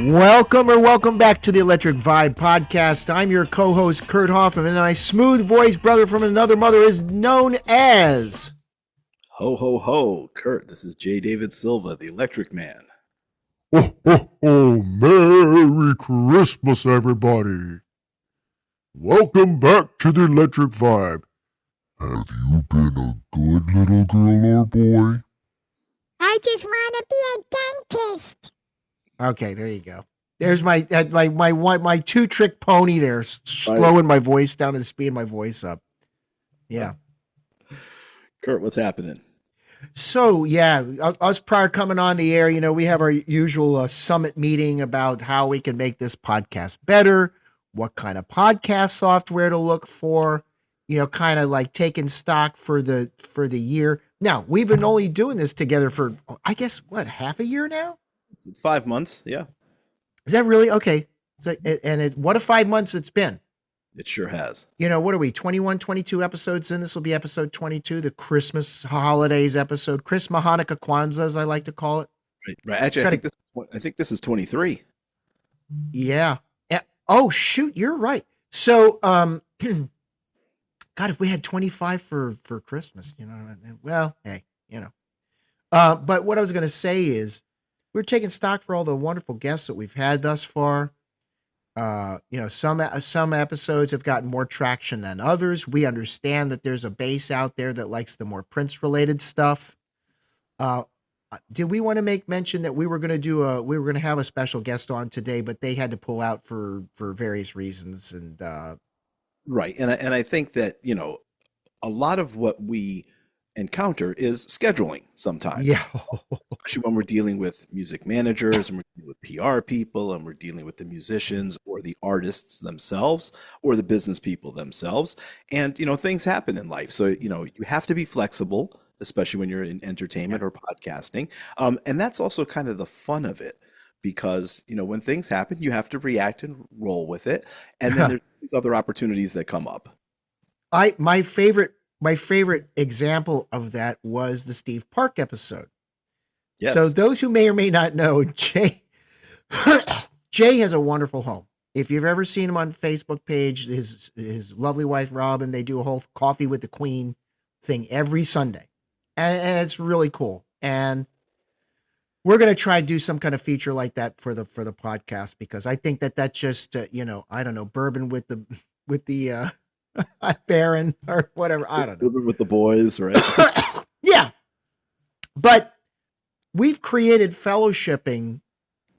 Welcome back to the Electric Vibe podcast. I'm your co-host, Kurt Hoffman, and my smooth-voiced brother from another mother is known as... Ho, ho, ho, Kurt, this is J. David Silva, the Electric Man. Ho, ho, ho, Merry Christmas, everybody. Welcome back to the Electric Vibe. Have you been a good little girl or boy? I just want to be a dentist. Okay, there you go. There's my two-trick pony there, slowing my voice down and speeding my voice up. Yeah. Kurt, what's happening? So, yeah, us prior coming on the air, we have our usual summit meeting about how we can make this podcast better, what kind of podcast software to look for, kind of like taking stock for the year. Now, we've been only doing this together for, I guess, half a year now? 5 months, yeah. Is that really? Okay. So, what a 5 months it's been. It sure has. What are we, 21, 22 episodes in? This will be episode 22, the Christmas holidays episode. Christmas, Hanukkah, Kwanzaa, as I like to call it. Right. Actually, I think this is 23. Yeah. Oh, shoot, you're right. So, God, if we had 25 for Christmas, well, hey, But what I was going to say is we're taking stock for all the wonderful guests that we've had thus far. Some episodes have gotten more traction than others. We understand that there's a base out there that likes the more Prince-related stuff. Did we want to make mention that we were going to have a special guest on today, but they had to pull out for various reasons, and right. And I think that a lot of what we encounter is scheduling sometimes. Yeah. Especially when we're dealing with music managers and we're dealing with PR people and we're dealing with the musicians or the artists themselves or the business people themselves. And, things happen in life. So, you have to be flexible, especially when you're in entertainment or podcasting. And that's also kind of the fun of it because, when things happen, you have to react and roll with it. And then there's other opportunities that come up. My favorite example of that was the Steve Park episode. Yes. So those who may or may not know, Jay has a wonderful home. If you've ever seen him on Facebook page, his lovely wife, Robin, they do a whole coffee with the Queen thing every Sunday. And it's really cool. And we're going to try to do some kind of feature like that for the podcast, because I think that just, I don't know, bourbon with the Baron or whatever. I don't know. With the boys, right? Yeah. But we've created fellowshipping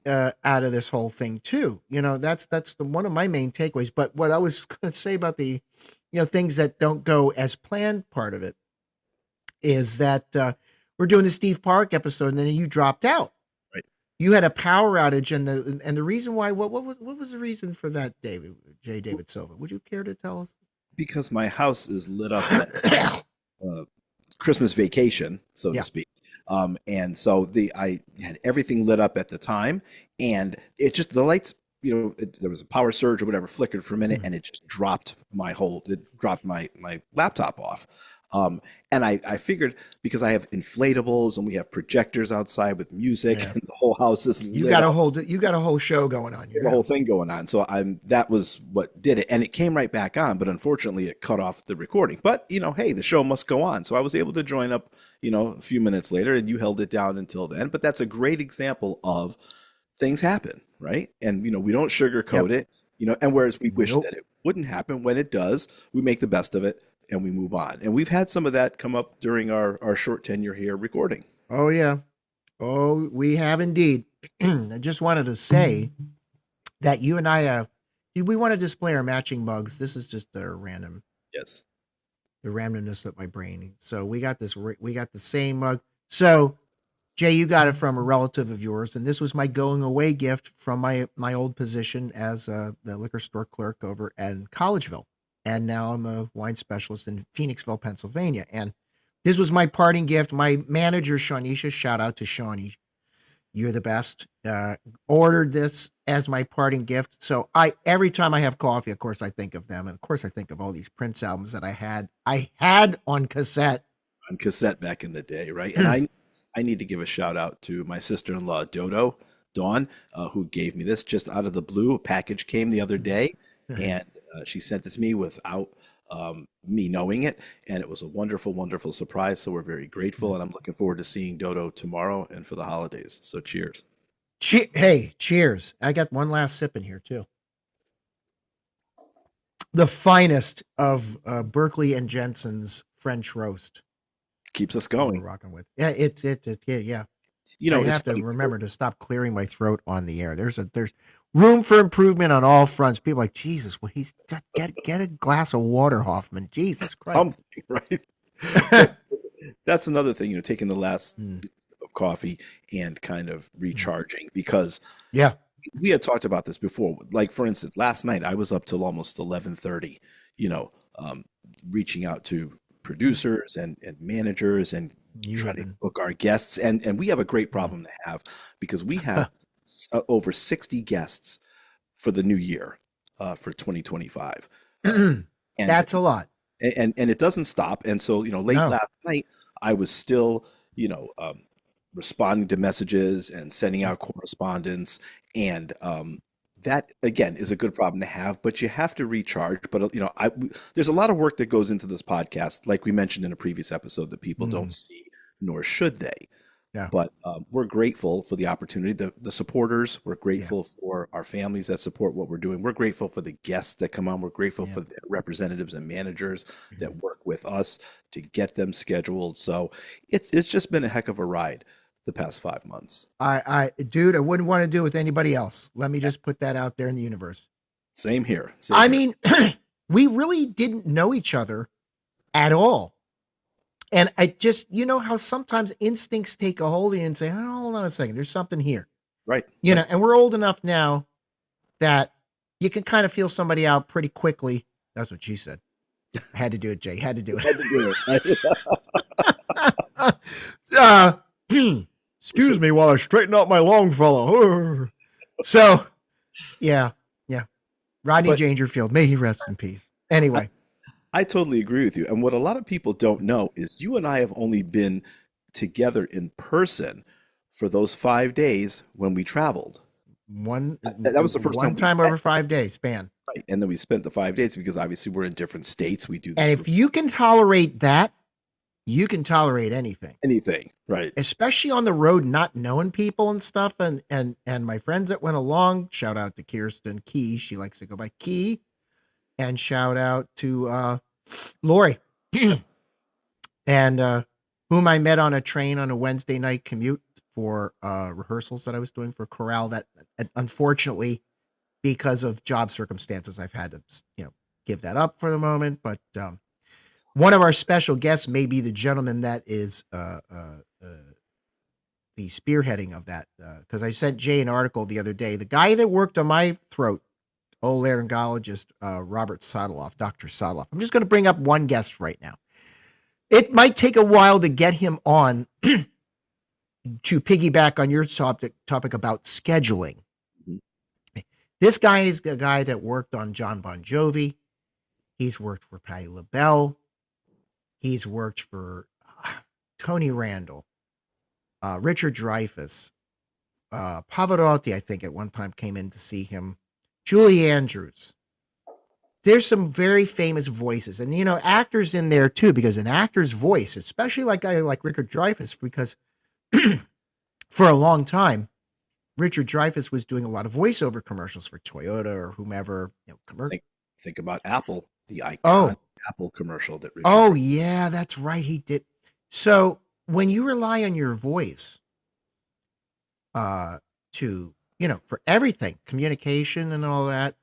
out of this whole thing too. That's one of my main takeaways. But what I was going to say about the, things that don't go as planned part of it is that we're doing the Steve Park episode and then you dropped out. Right. You had a power outage and the reason why, what was the reason for that, J. David Silva? Would you care to tell us? Because my house is lit up at Christmas vacation, so to speak. And so I had everything lit up at the time, and it just, the lights, there was a power surge or whatever, flickered for a minute, and it just dropped my laptop off. And I figured, because I have inflatables and we have projectors outside with music, and the whole house is lit you got a whole show going on. The whole thing going on. So that was what did it. And it came right back on, but unfortunately it cut off the recording. But, hey, the show must go on. So I was able to join up, a few minutes later, and you held it down until then. But that's a great example of things happen, right? And, we don't sugarcoat it, and whereas we wish that it wouldn't happen, when it does, we make the best of it and we move on. And we've had some of that come up during our short tenure here recording. Oh, yeah. Oh, we have indeed. I just wanted to say that you and I, we want to display our matching mugs. This is just a random. Yes. The randomness of my brain. So we got the same mug. So Jay, you got it from a relative of yours. And this was my going away gift from my old position as the liquor store clerk over in Collegeville. And now I'm a wine specialist in Phoenixville, Pennsylvania. And this was my parting gift. My manager, Shawnisha, shout out to Shawnee. You're the best. Ordered this as my parting gift. So every time I have coffee, of course, I think of them. And of course, I think of all these Prince albums that I had on cassette. On cassette back in the day, right? And I need to give a shout out to my sister-in-law, Dodo. Dawn, who gave me this just out of the blue. A package came the other day, and she sent it to me without me knowing it, and it was a wonderful, wonderful surprise. So we're very grateful, and I'm looking forward to seeing Dodo tomorrow and for the holidays. So cheers. Hey, cheers. I got one last sip in here too. The finest of Berkeley and Jensen's French roast. Keeps us We're going. rocking with. Yeah, it's yeah. You know, I it's have to funny. remember to stop clearing my throat on the air. There's room for improvement on all fronts. People are like, Jesus, well, he's got get a glass of water, Hoffman. Jesus Christ. Right? That's another thing, taking the last of coffee and kind of recharging, because Yeah. we had talked about this before. Like, for instance, last night I was up till almost 11:30, reaching out to producers and managers and You trying have to been. book our guests. And we have a great problem to have, because we have over 60 guests for the new year, for 2025. And That's a lot. and it doesn't stop. And so, late No. last night, I was still, responding to messages and sending out correspondence. And that, again, is a good problem to have, but you have to recharge. But, there's a lot of work that goes into this podcast, like we mentioned in a previous episode, that people don't see, nor should they. Yeah. But we're grateful for the opportunity, the supporters. We're grateful for our families that support what we're doing. We're grateful for the guests that come on. We're grateful for the representatives and managers that work with us to get them scheduled. So it's just been a heck of a ride the past 5 months. Dude, I wouldn't want to do it with anybody else. Let me just put that out there in the universe. Same here. I mean, we really didn't know each other at all. And I just, how sometimes instincts take a hold of you and say, oh, hold on a second, there's something here. Right. And we're old enough now that you can kind of feel somebody out pretty quickly. That's what she said. I had to do it, Jay. Had to do it. Excuse me while I straighten out my Longfellow. So, yeah. Rodney Dangerfield, may he rest in peace. Anyway. I totally agree with you. And what a lot of people don't know is you and I have only been together in person for those 5 days when we traveled. That was the first time over 5 days span. Right. And then we spent the 5 days because obviously we're in different states. We do this. And if you can tolerate that, you can tolerate anything. Anything. Right. Especially on the road, not knowing people and stuff. And my friends that went along, shout out to Kirsten Key. She likes to go by Key. And shout out to Lori, and whom I met on a train on a Wednesday night commute for rehearsals that I was doing for chorale. That unfortunately, because of job circumstances, I've had to give that up for the moment. But one of our special guests may be the gentleman that is the spearheading of that. Because I sent Jay an article the other day. The guy that worked on my throat. Otolaryngologist Robert Sadaloff, Dr. Sadaloff. I'm just going to bring up one guest right now. It might take a while to get him on to piggyback on your topic about scheduling. This guy is a guy that worked on John Bon Jovi. He's worked for Patti LaBelle. He's worked for Tony Randall, Richard Dreyfuss, Pavarotti, I think at one time came in to see him. Julie Andrews. There's some very famous voices, and actors in there too, because an actor's voice, especially like Richard Dreyfuss, because for a long time, Richard Dreyfuss was doing a lot of voiceover commercials for Toyota or whomever. Think about Apple, the iconic Apple commercial that. Richard yeah, that's right, he did. So when you rely on your voice, to for everything, communication and all that.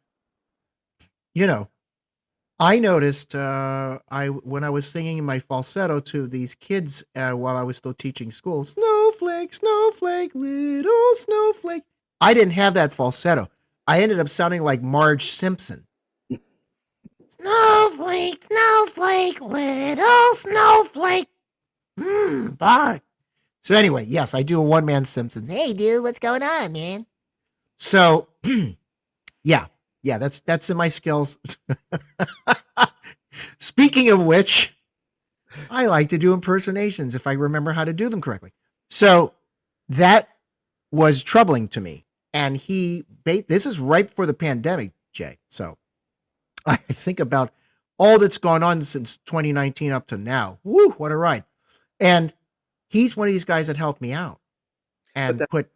I noticed when I was singing in my falsetto to these kids while I was still teaching school, snowflake, snowflake, little snowflake. I didn't have that falsetto. I ended up sounding like Marge Simpson. Snowflake, snowflake, little snowflake. Bye. So anyway, yes, I do a one-man Simpsons. Hey, dude, what's going on, man? So, yeah, that's in my skills. Speaking of which, I like to do impersonations if I remember how to do them correctly. So that was troubling to me. And this is right before the pandemic, Jay. So I think about all that's gone on since 2019 up to now. Woo, what a ride. And he's one of these guys that helped me out But and put,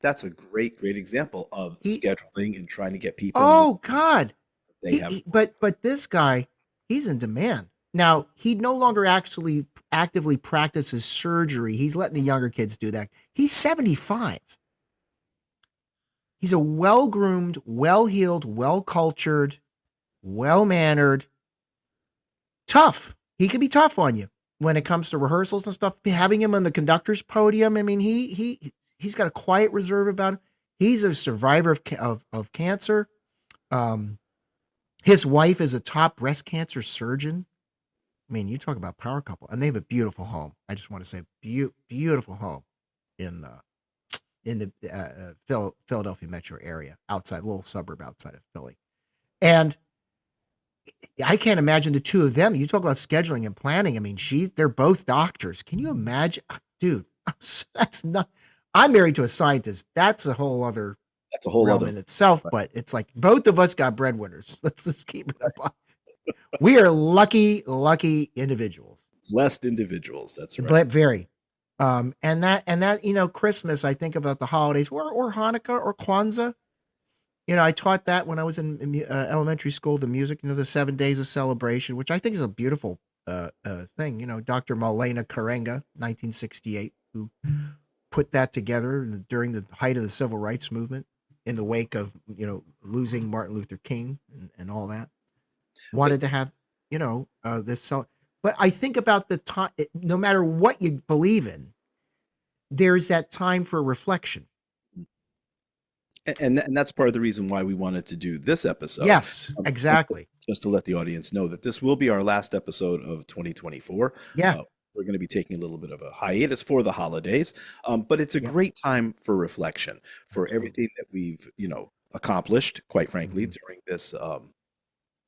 that's a great example of he, scheduling and trying to get people in oh God. they have. But this guy, he's in demand. Now, he no longer actually actively practices surgery. He's letting the younger kids do that. He's 75. He's a well-groomed, well-heeled, well-cultured, well-mannered, tough. He can be tough on you when it comes to rehearsals and stuff. Having him on the conductor's podium, I mean, he's got a quiet reserve about him. He's a survivor of cancer. His wife is a top breast cancer surgeon. I mean, you talk about power couple, and they have a beautiful home. I just want to say, beautiful home in the Philadelphia metro area, outside, a little suburb outside of Philly. And I can't imagine the two of them. You talk about scheduling and planning. I mean, they're both doctors. Can you imagine, dude? That's not. I'm married to a scientist. That's a whole other. That's a whole realm other in itself. right. But it's like both of us got breadwinners. Let's just keep it up. We are lucky individuals. Blessed individuals. That's right. But very. And that, Christmas, I think about the holidays or Hanukkah or Kwanzaa. I taught that when I was in elementary school, the music, the 7 days of celebration, which I think is a beautiful thing. Dr. Malena Karenga, 1968, who put that together during the height of the civil rights movement in the wake of, losing Martin Luther King and all that. Wanted to have, this. But I think about the time, no matter what you believe in, there's that time for reflection. And that's part of the reason why we wanted to do this episode. Yes, exactly. Just to let the audience know that this will be our last episode of 2024. Yeah. We're going to be taking a little bit of a hiatus for the holidays, but it's a great time for reflection, for everything that we've, accomplished, quite frankly, during this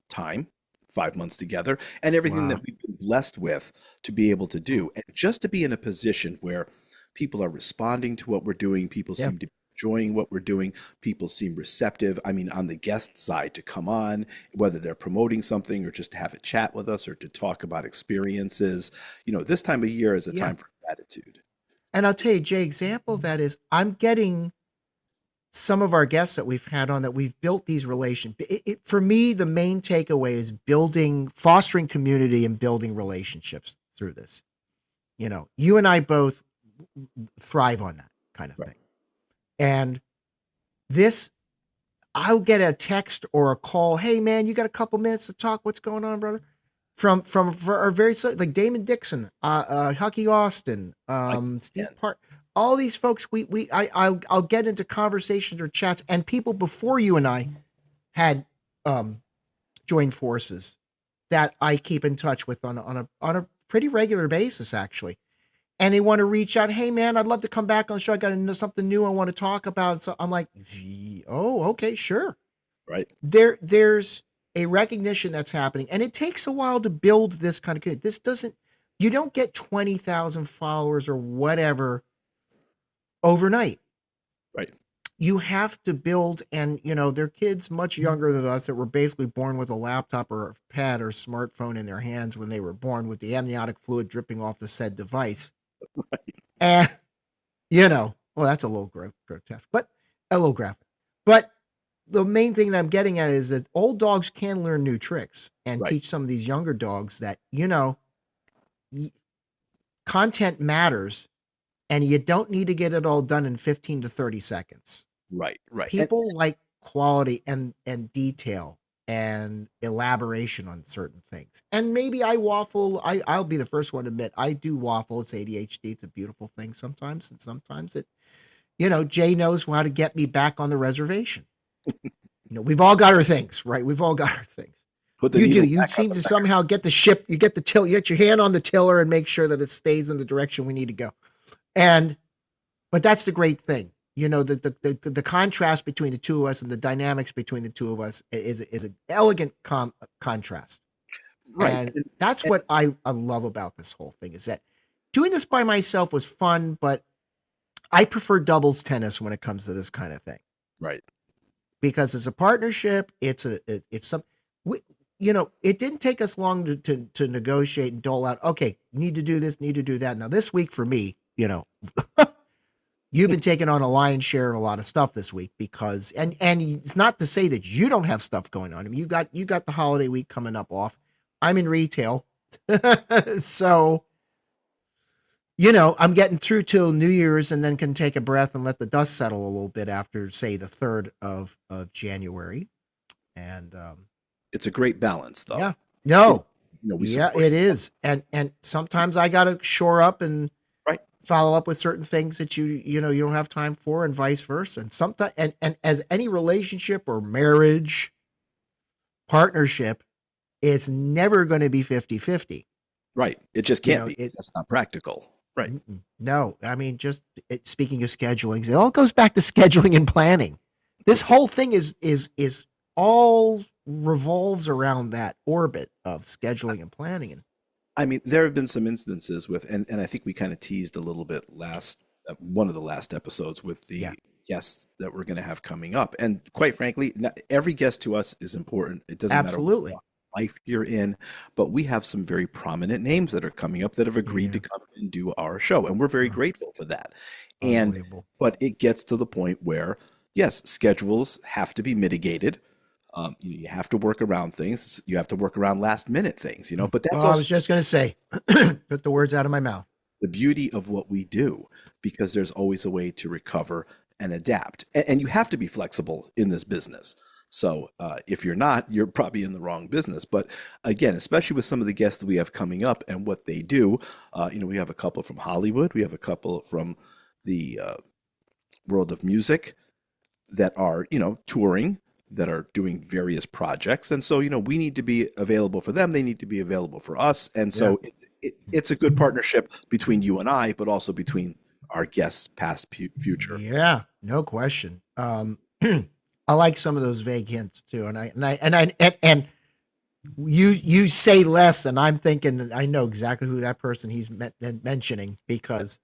time, 5 months together, and everything that we've been blessed with to be able to do. And just to be in a position where people are responding to what we're doing, people seem to be enjoying what we're doing, people seem receptive. I mean, on the guest side, to come on, whether they're promoting something or just to have a chat with us or to talk about experiences. This time of year is a time for gratitude. And I'll tell you, Jay, example of that is I'm getting some of our guests that we've had on that we've built these relations. For me, the main takeaway is fostering community and building relationships through this. You and I both thrive on that kind of thing. And I'll get a text or a call. Hey man, you got a couple minutes to talk? What's going on, brother? From our very, like Damon Dixon, Hucky Austin, Steve Park, all these folks. I'll get into conversations or chats, and people before you and I had joined forces that I keep in touch with on a pretty regular basis, actually. And they want to reach out. Hey man, I'd love to come back on the show. I got something new I want to talk about. So I'm like, oh, okay, sure. Right. There's a recognition that's happening, and it takes a while to build this kind of community. You don't get 20,000 followers or whatever overnight. Right. You have to build, and they're kids much younger than us that were basically born with a laptop or a pad or smartphone in their hands when they were born, with the amniotic fluid dripping off the said device. Right. And well, that's a little grotesque, but a little graphic. But the main thing that I'm getting at is that old dogs can learn new tricks and teach some of these younger dogs that, content matters, and you don't need to get it all done in 15 to 30 seconds. Right. People like quality and detail and elaboration on certain things. And maybe I waffle. I'll be the first one to admit I do waffle. It's ADHD. It's a beautiful thing sometimes. And sometimes it, Jay knows how to get me back on the reservation. We've all got our things, right? We've all got our things. You seem to somehow get the ship, you get your hand on the tiller and make sure that it stays in the direction we need to go. But that's the great thing. The contrast between the two of us and the dynamics between the two of us is an elegant contrast. Right. And that's what I love about this whole thing, is that doing this by myself was fun, but I prefer doubles tennis when it comes to this kind of thing Right. because it's a partnership. It's some, we, it didn't take us long to negotiate and dole out. Okay, need to do this, need to do that. Now this week for me, you've been taking on a lion's share of a lot of stuff this week because, and it's not to say that you don't have stuff going on. I mean, you got the holiday week coming up off. I'm in retail, so I'm getting through till New Year's and then can take a breath and let the dust settle a little bit after, say, the 3rd of January. And It's a great balance, though. yeah, no, We yeah, support it is. And sometimes I got to shore up and Right. follow up with certain things that you don't have time for, and vice versa. And sometimes, and as any relationship or marriage partnership, it's never going to be 50-50. Right. It just can't be. it- That's not practical. Right. No, I mean, speaking of scheduling, it all goes back to scheduling and planning. This whole thing is all revolves around that orbit of scheduling and planning. And I mean, there have been some instances with, and I think we kind of teased a little bit one of the last episodes with the guests that we're going to have coming up. And quite frankly, every guest to us is important. It doesn't absolutely. matter what life you're in, but we have some very prominent names that are coming up that have agreed to come and do our show. And we're very grateful for that. But it gets to the point where, yes, schedules have to be mitigated. You have to work around things. You have to work around last minute things, but that's I was just going to say, took the words out of my mouth. The beauty of what we do, because there's always a way to recover and adapt. And you have to be flexible in this business. So if you're not, you're probably in the wrong business. But again, especially with some of the guests that we have coming up and what they do, we have a couple from Hollywood. We have a couple from the world of music that are, touring, that are doing various projects. And so, we need to be available for them. They need to be available for us. And so it's a good partnership between you and I, but also between our guests, past, future. Yeah, no question. I like some of those vague hints too. And you say less and I'm thinking, I know exactly who that person he's mentioning because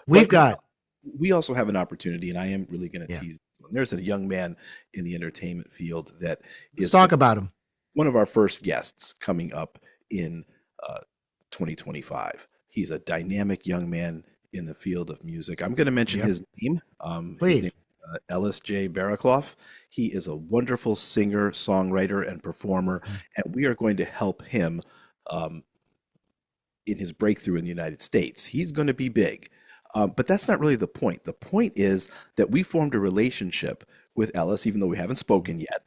we also have an opportunity, and I am really going to tease. There's a young man in the entertainment field that Let's talk about him. One of our first guests coming up in 2025. He's a dynamic young man in the field of music. I'm going to mention his name. Please. His name, Ellis J. Barakloff. He is a wonderful singer, songwriter, and performer, and we are going to help him in his breakthrough in the United States. He's going to be big. But that's not really the point. The point is that we formed a relationship with Ellis, even though we haven't spoken yet,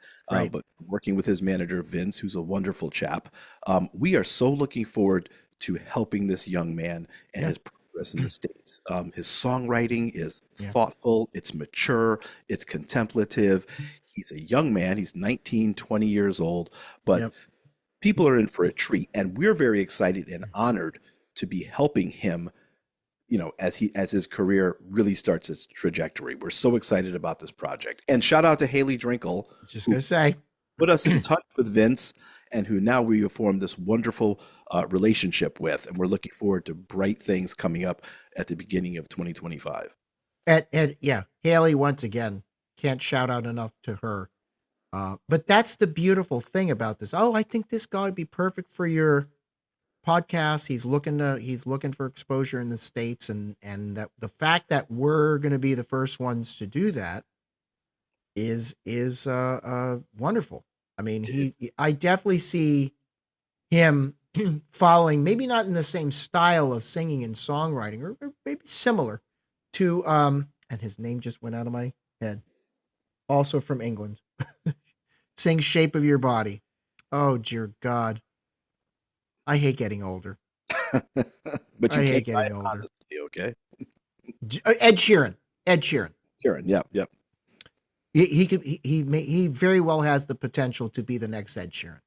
but working with his manager, Vince, who's a wonderful chap. We are so looking forward to helping this young man and his progress in the States. His songwriting is thoughtful, it's mature, it's contemplative. He's a young man. He's 19, 20 years old, but people are in for a treat. And we're very excited and honored to be helping him as his career really starts its trajectory. We're so excited about this project. And shout out to Haley Drinkle, just going to say, put us in touch with Vince, and who now we have formed this wonderful relationship with. And we're looking forward to bright things coming up at the beginning of 2025. And Haley, once again, can't shout out enough to her. But that's the beautiful thing about this. Oh, I think this guy would be perfect for your podcast. He's looking for exposure in the States, and that the fact that we're going to be the first ones to do that is wonderful. I mean, I definitely see him following, maybe not in the same style of singing and songwriting, or maybe similar to and his name just went out of my head. Also from England, sings "Shape of Your Body." Oh dear God. I hate getting older. But you hate can't getting older. Honestly, okay? Ed Sheeran. Sheeran, yep. He very well has the potential to be the next Ed Sheeran.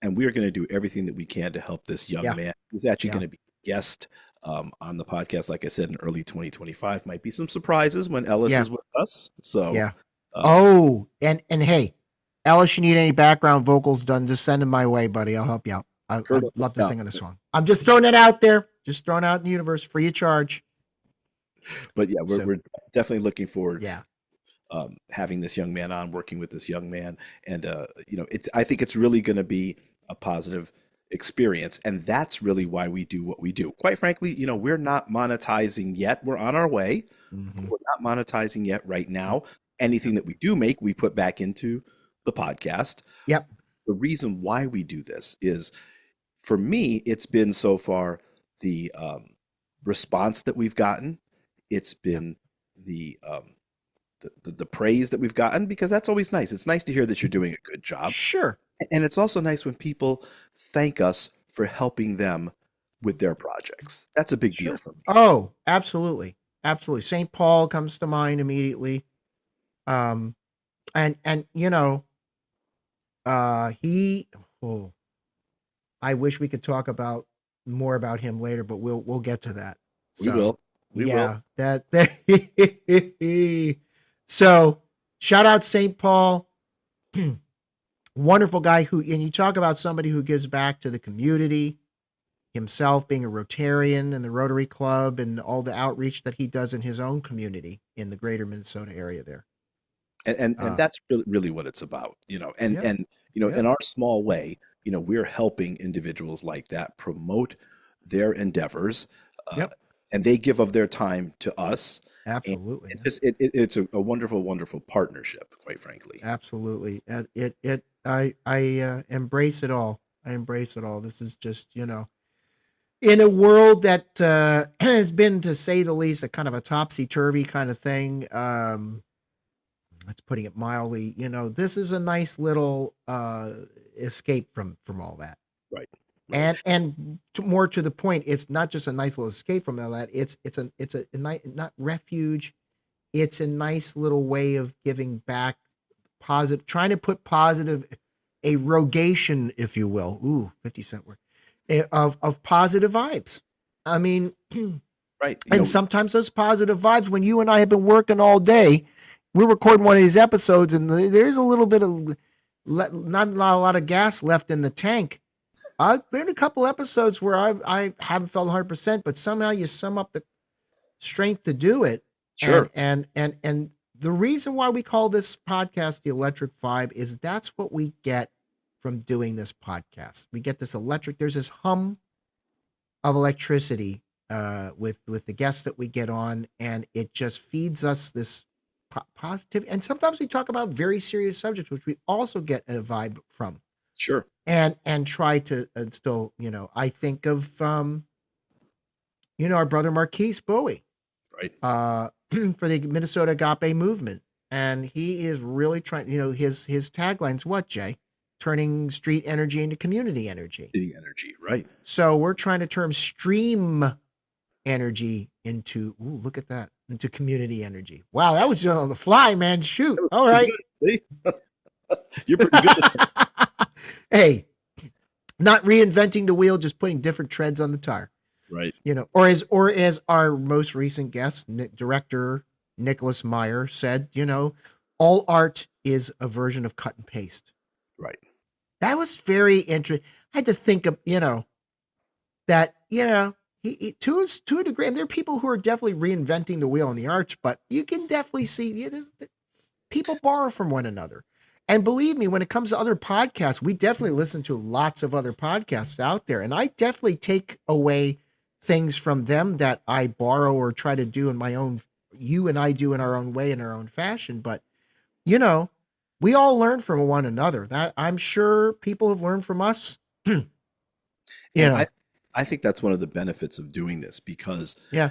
And we are going to do everything that we can to help this young man. He's actually going to be a guest on the podcast, like I said, in early 2025. Might be some surprises when Ellis is with us. So and hey, Ellis, you need any background vocals done, just send them my way, buddy. I'll help you out. I'd love to sing on a song. I'm just throwing it out there. Just throwing it out in the universe, free of charge. But yeah, So we're definitely looking forward yeah, having this young man on, working with this young man, and I think it's really going to be a positive experience, and that's really why we do what we do. Quite frankly, we're not monetizing yet. We're on our way. hmm We're not monetizing yet right now. Anything that we do make, we put back into the podcast. yep, The reason why we do this is, for me, it's been so far the response that we've gotten. It's been the the praise that we've gotten, because that's always nice. It's nice to hear that you're doing a good job. sure. And it's also nice when people thank us for helping them with their projects. That's a big deal Sure. for me. Oh, absolutely. Absolutely. St. Paul comes to mind immediately. Um, and he, oh, I wish we could talk about more about him later, but we'll get to that. We So will. We will. yeah, that so shout out St. Paul. Wonderful guy and you talk about somebody who gives back to the community, himself being a Rotarian in the Rotary Club and all the outreach that he does in his own community in the greater Minnesota area there. And Uh, that's really what it's about, and yep, in yep, our small way, we're helping individuals like that promote their endeavors, uh, yep, and they give of their time to us, and absolutely. it's a wonderful partnership, quite frankly. Absolutely. And I embrace it all. I embrace it all. This is just, in a world that has been, to say the least, a kind of a topsy-turvy kind of thing. That's putting it mildly. This is a nice little escape from all that. Right, right. And more to the point, it's not just a nice little escape from all that. It's a nice, not refuge. It's a nice little way of giving back, positive, trying to put positive, a rogation, if you will. Ooh, 50-cent word, of positive vibes. I mean, Right. and sometimes those positive vibes, when you and I have been working all day, we're recording one of these episodes, and there's a little bit of not a lot of gas left in the tank. I've been a couple episodes where I haven't felt 100%, but somehow you sum up the strength to do it. Sure. And the reason why we call this podcast the Electric Vibe is that's what we get from doing this podcast. We get this electric. There's this hum of electricity with the guests that we get on, and it just feeds us this positive. And sometimes we talk about very serious subjects, which we also get a vibe from, Sure. and try to instill. I think of our brother Marquise Bowie Right. for the Minnesota Agape movement. And he is really trying, his tagline's what, Jay? Turning street energy into community energy. City energy. Right. So we're trying to turn stream energy into, ooh, look at that, into community energy. Wow, that was just on the fly, man. Shoot. All right. See? You're pretty good at that. Hey, not reinventing the wheel, just putting different treads on the tire. Right. Or as our most recent guest, director Nicholas Meyer said, all art is a version of cut and paste. Right. That was very interesting. I had to think of, that, he to a degree, and there are people who are definitely reinventing the wheel in the arts, but you can definitely see people borrow from one another. And believe me, when it comes to other podcasts, we definitely listen to lots of other podcasts out there. And I definitely take away things from them that I borrow or try to do in my own, you and I do in our own way, in our own fashion. But, we all learn from one another. That I'm sure people have learned from us. I think that's one of the benefits of doing this, because Yeah.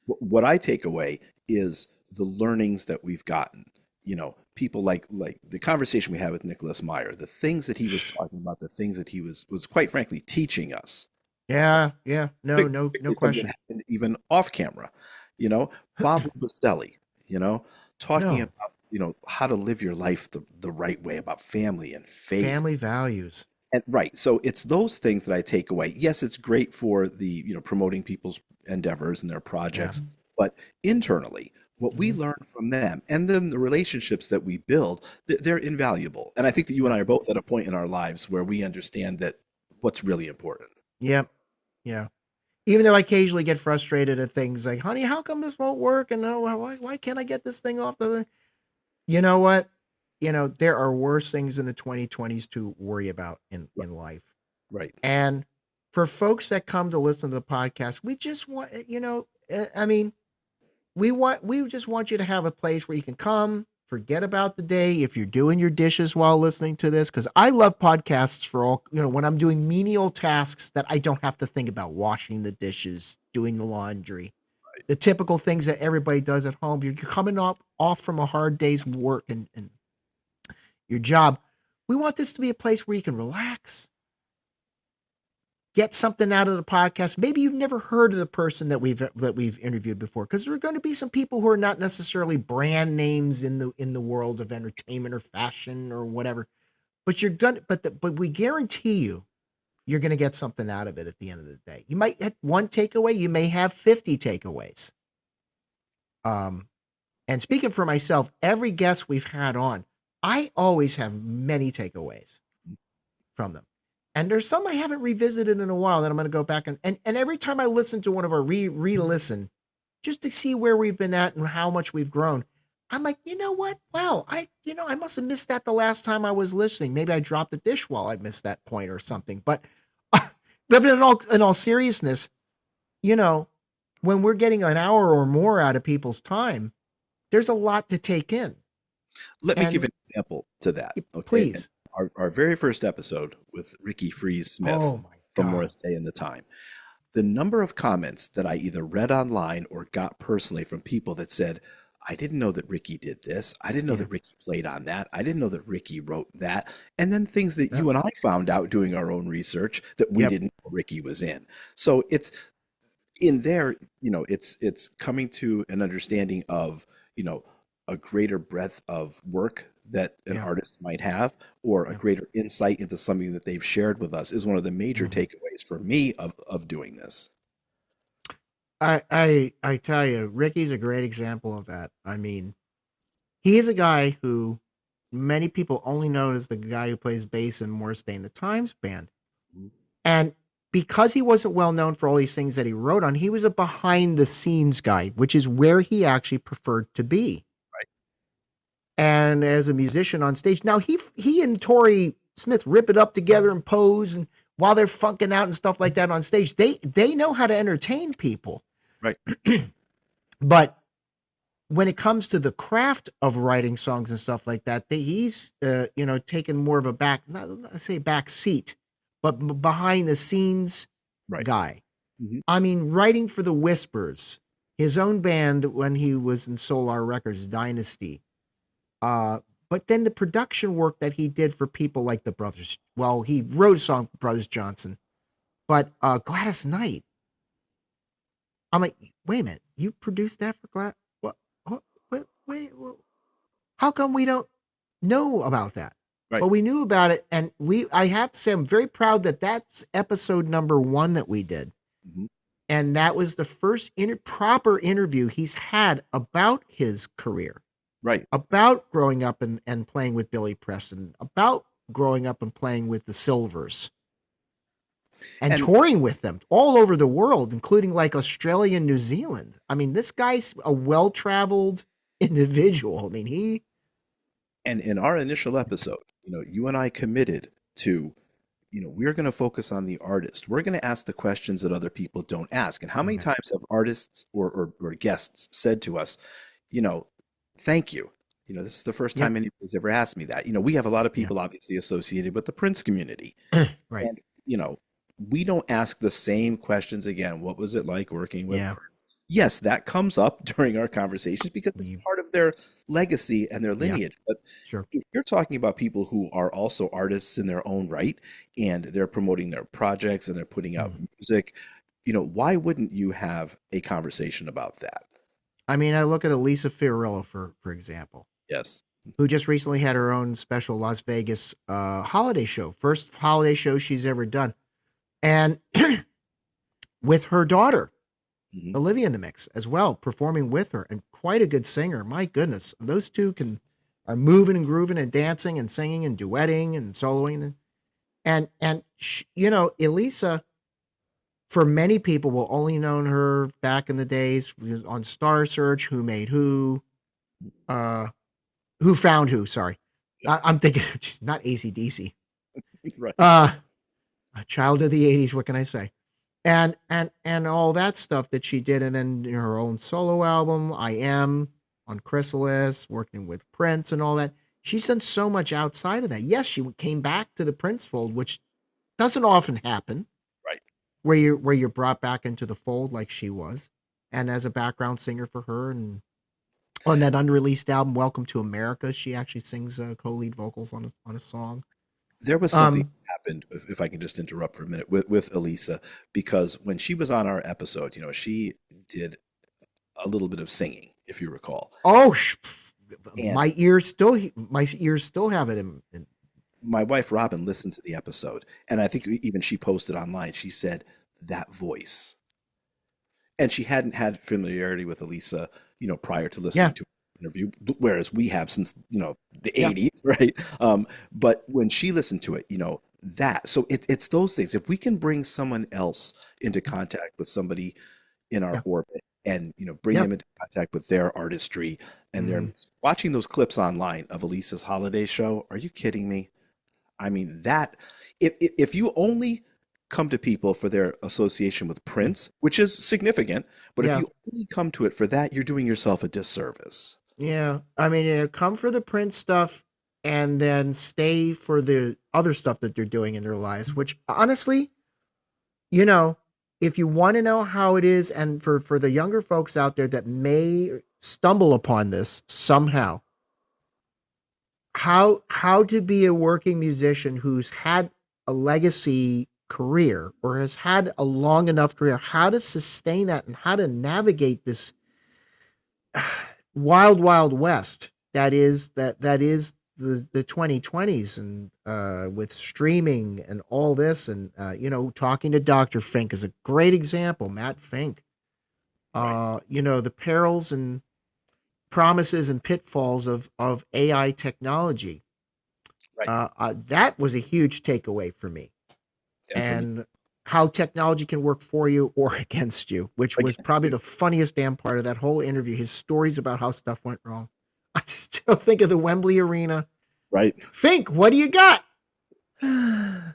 what I take away is the learnings that we've gotten. People like the conversation we had with Nicholas Meyer, the things that he was talking about, the things that he was quite frankly teaching us. Yeah. No Particularly question. that happened even off camera. Bob Bastelli, talking No. about, how to live your life the right way, about family and faith. Family values. And right. So it's those things that I take away. Yes, it's great for the, promoting people's endeavors and their projects, but internally, what we learn from them and then the relationships that we build, they're invaluable. And I think that you and I are both at a point in our lives where we understand that what's really important. Yep. Yeah. Even though I occasionally get frustrated at things like, honey, how come this won't work? And oh, why can't I get this thing off the, you know what? There are worse things in the 2020s to worry about in life. Right. And for folks that come to listen to the podcast, we just want, I mean, we just want you to have a place where you can come, forget about the day if you're doing your dishes while listening to this, because I love podcasts for all, when I'm doing menial tasks that I don't have to think about, washing the dishes, doing the laundry, the typical things that everybody does at home. You're coming off from a hard day's work and your job. We want this to be a place where you can relax, get something out of the podcast. Maybe you've never heard of the person that we've interviewed before, because there are going to be some people who are not necessarily brand names in the world of entertainment or fashion or whatever. But but we guarantee you're going to get something out of it at the end of the day. You might have one takeaway, you may have 50 takeaways. And speaking for myself, every guest we've had on, I always have many takeaways from them. And there's some I haven't revisited in a while that I'm going to go back and every time I listen to one of our re-listen, just to see where we've been at and how much we've grown, I'm like, you know what? Wow, I must have missed that the last time I was listening. Maybe I dropped the dish while I missed that point or something. But in all seriousness, when we're getting an hour or more out of people's time, there's a lot to take in. Let me give an example to that. Okay? Please. Our very first episode with Ricky Freeze Smith from North Day and the Time. The number of comments that I either read online or got personally from people that said, I didn't know that Ricky did this. I didn't know that Ricky played on that. I didn't know that Ricky wrote that. And then things that you and I found out doing our own research that we didn't know Ricky was in. So it's in there, it's coming to an understanding of, a greater breadth of work that an artist might have, or a greater insight into something that they've shared with us, is one of the major takeaways for me of doing this. I tell you, Ricky's a great example of that. I mean, he is a guy who many people only know as the guy who plays bass in Morris Day and the Times band. And because he wasn't well known for all these things that he wrote on, he was a behind the scenes guy, which is where he actually preferred to be. And as a musician on stage, now he and Tori Smith rip it up together and pose, and while they're funking out and stuff like that on stage, they know how to entertain people. Right. But when it comes to the craft of writing songs and stuff like that, he's taken more of a back seat, but behind the scenes guy. Mm-hmm. I mean, writing for the Whispers, his own band when he was in Solar Records, Dynasty. But then the production work that he did for people like the Brothers. Well, he wrote a song for Brothers Johnson, but Gladys Knight. I'm like, wait a minute, you produced that for Gladys? Wait, how come we don't know about that? Right. Well, we knew about it, and I have to say, I'm very proud that that's episode number 1 that we did. Mm-hmm. And that was the first proper interview he's had about his career. Right. About growing up and playing with Billy Preston, about growing up and playing with the Silvers and touring with them all over the world, including like Australia and New Zealand. I mean, this guy's a well-traveled individual. I mean, And in our initial episode, you and I committed to, we're going to focus on the artist. We're going to ask the questions that other people don't ask. And how many times have artists or guests said to us, thank you. This is the first time anybody's ever asked me that. We have a lot of people obviously associated with the Prince community. Right. And, we don't ask the same questions again. What was it like working with Prince? Yes, that comes up during our conversations because it's part of their legacy and their lineage. But if you're talking about people who are also artists in their own right, and they're promoting their projects and they're putting out music, why wouldn't you have a conversation about that? I mean, I look at Elisa Fiorillo, for example. Yes. Who just recently had her own special Las Vegas holiday show. First holiday show she's ever done. And with her daughter, Olivia in the mix as well, performing with her, and quite a good singer. My goodness. Those two are moving and grooving and dancing and singing and duetting and soloing. And Elisa for many people will only known her back in the days on Star Search, Who Made uh, Who Found Who. Sorry, I'm thinking she's not AC/DC. Right. A child of the '80s. What can I say? And all that stuff that she did, and then her own solo album, I Am on Chrysalis, working with Prince and all that. She's done so much outside of that. Yes, she came back to the Prince fold, which doesn't often happen. Right. Where you're brought back into the fold like she was, and as a background singer for her, and on that unreleased album, Welcome to America, she actually sings co-lead vocals on a song. There was something Um, that happened, if I can just interrupt for a minute, with Elisa, because when she was on our episode, she did a little bit of singing, if you recall. oh, And my ears still have it in. my wife Robin listened to the episode, and I think even she posted online. She said that voice, and she hadn't had familiarity with Elisa, prior to Yeah, listening to her interview, whereas we have since the yeah, '80s, right? But when she listened to it, that. So it's those things. If we can bring someone else into contact with somebody in our yeah, orbit, and bring yeah. them into contact with their artistry and their Mhm. watching those clips online of Elisa's holiday show. Are you kidding me? I mean, that if you only come to people for their association with Prince, which is significant, but if Yeah, you only come to it for that, you're doing yourself a disservice. yeah. I mean, come for the Prince stuff, and then stay for the other stuff that they're doing in their lives. Which honestly, you know, if you want to know how it is, and for the younger folks out there that may stumble upon this somehow, how to be a working musician who's had a legacy career or has had a long enough career, how to sustain that and how to navigate this wild west that is the 2020s, and with streaming and all this, and talking to Dr. Fink is a great example. Matt Fink, Right. the perils and promises and pitfalls of AI technology. Right. That was a huge takeaway for me, And for me, and how technology can work for you or against you, which was against probably you. the funniest damn part of that whole interview. His stories about how stuff went wrong. I still think of the Wembley Arena. Right. Fink, what do you got? A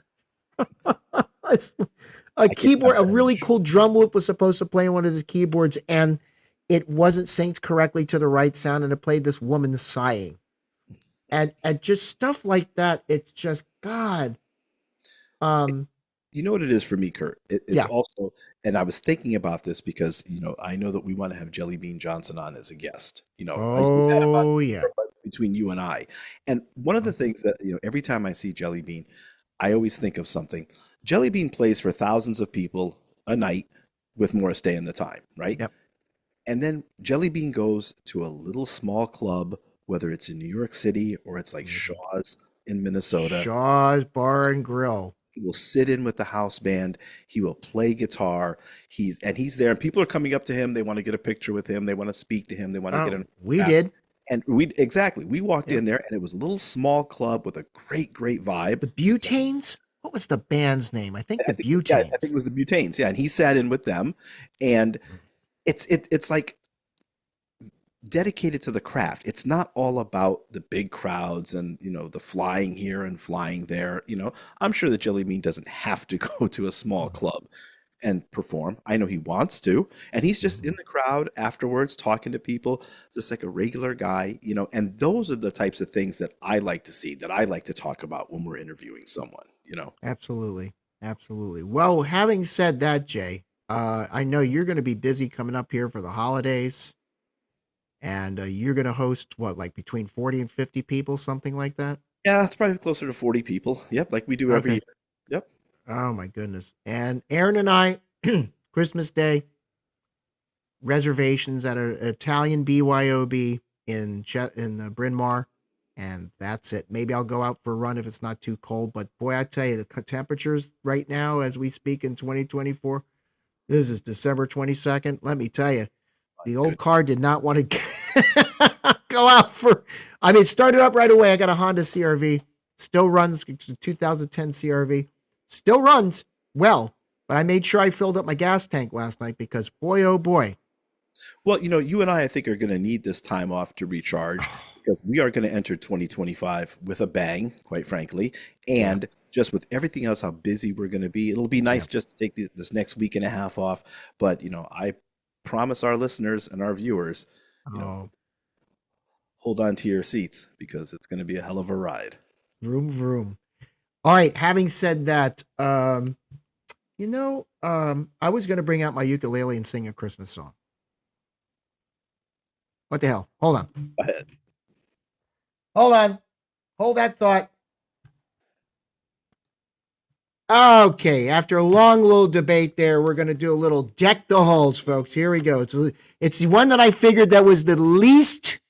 I can't keyboard, a really imagine. cool drum loop was supposed to play on one of his keyboards, and it wasn't synced correctly to the right sound, and it played this woman sighing, and just stuff like that. It's just God. Um, You know what it is for me, Kurt? It's yeah. also, and I was thinking about this because, I know that we want to have Jelly Bean Johnson on as a guest. We've had him on Oh yeah. between you and I. And one of the things that, every time I see Jelly Bean, I always think of something. Jelly Bean plays for thousands of people a night with Morris Day and the Time, right? Yep. And then Jelly Bean goes to a little small club, whether it's in New York City or it's like Mhm. Shaw's in Minnesota. Shaw's Bar and Grill. He will sit in with the house band. He will play guitar. He's there, and people are coming up to him. They want to get a picture with him. They want to speak to him. They want to get Oh, an we autograph. did. And we walked Yep. in there, and it was a little small club with a great vibe. The Butanes. What was the band's name? I think I the think, yeah, I think Butanes. it was the Butanes. Yeah, and he sat in with them, and it's like dedicated to the craft. It's not all about the big crowds and the flying here and flying there. I'm sure that Jelly Bean doesn't have to go to a small club and perform. I know he wants to, and he's just in the crowd afterwards talking to people, just like a regular guy. And those are the types of things that I like to see, that I like to talk about when we're interviewing someone. Absolutely. Absolutely. Well, having said that, Jay, I know you're going to be busy coming up here for the holidays, and you're going to host what, like between 40 and 50 people, something like that? Yeah, it's probably closer to 40 people. Yep, like we do every Okay. year. Yep. Oh my goodness. And Aaron and I, Christmas Day, reservations at an Italian BYOB in Bryn Mawr, and that's it. Maybe I'll go out for a run if it's not too cold. But boy, I tell you, the temperatures right now, as we speak in 2024, this is December 22nd. Let me tell you, the old Good. car did not want to go out for. I mean, it started up right away. I got a Honda CRV, still runs. It's a 2010 CRV, still runs well. But I made sure I filled up my gas tank last night because boy, oh boy. Well, you and I think, are going to need this time off to recharge because we are going to enter 2025 with a bang, quite frankly. Yeah. And just with everything else, how busy we're going to be, it'll be Yeah. nice just to take this next week and a half off. But, I promise our listeners and our viewers, you know, Oh, hold on to your seats because it's going to be a hell of a ride. vroom, vroom. All right. Having said that, I was going to bring out my ukulele and sing a Christmas song. What the hell? Hold on. Go ahead. Hold on. Hold that thought. Okay, after a long little debate there, we're going to do a little Deck the Halls, folks. Here we go. It's the one that I figured that was the least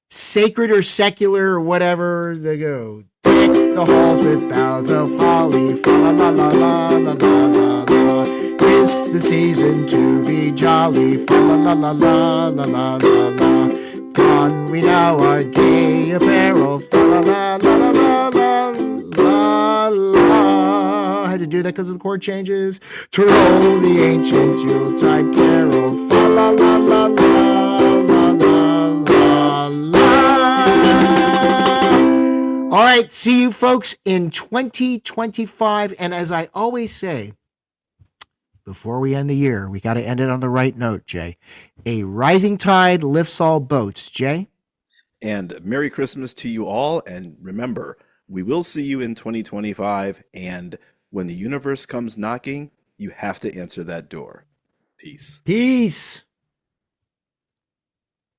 sacred or secular or whatever they go. Deck the halls with boughs of holly, fa la la la la la la la la. 'Tis the season to be jolly, fa la la la la la la la la. Don we now our gay apparel, fa la la la la la la la la. I had to do that because of the chord changes. To roll the ancient Yuletide carol, fa la la la la la la la la. All right, see you folks in 2025. And as I always say, before we end the year, we got to end it on the right note, Jay. A rising tide lifts all boats, Jay. And Merry Christmas to you all. And remember, we will see you in 2025. And when the universe comes knocking, you have to answer that door. Peace. Peace.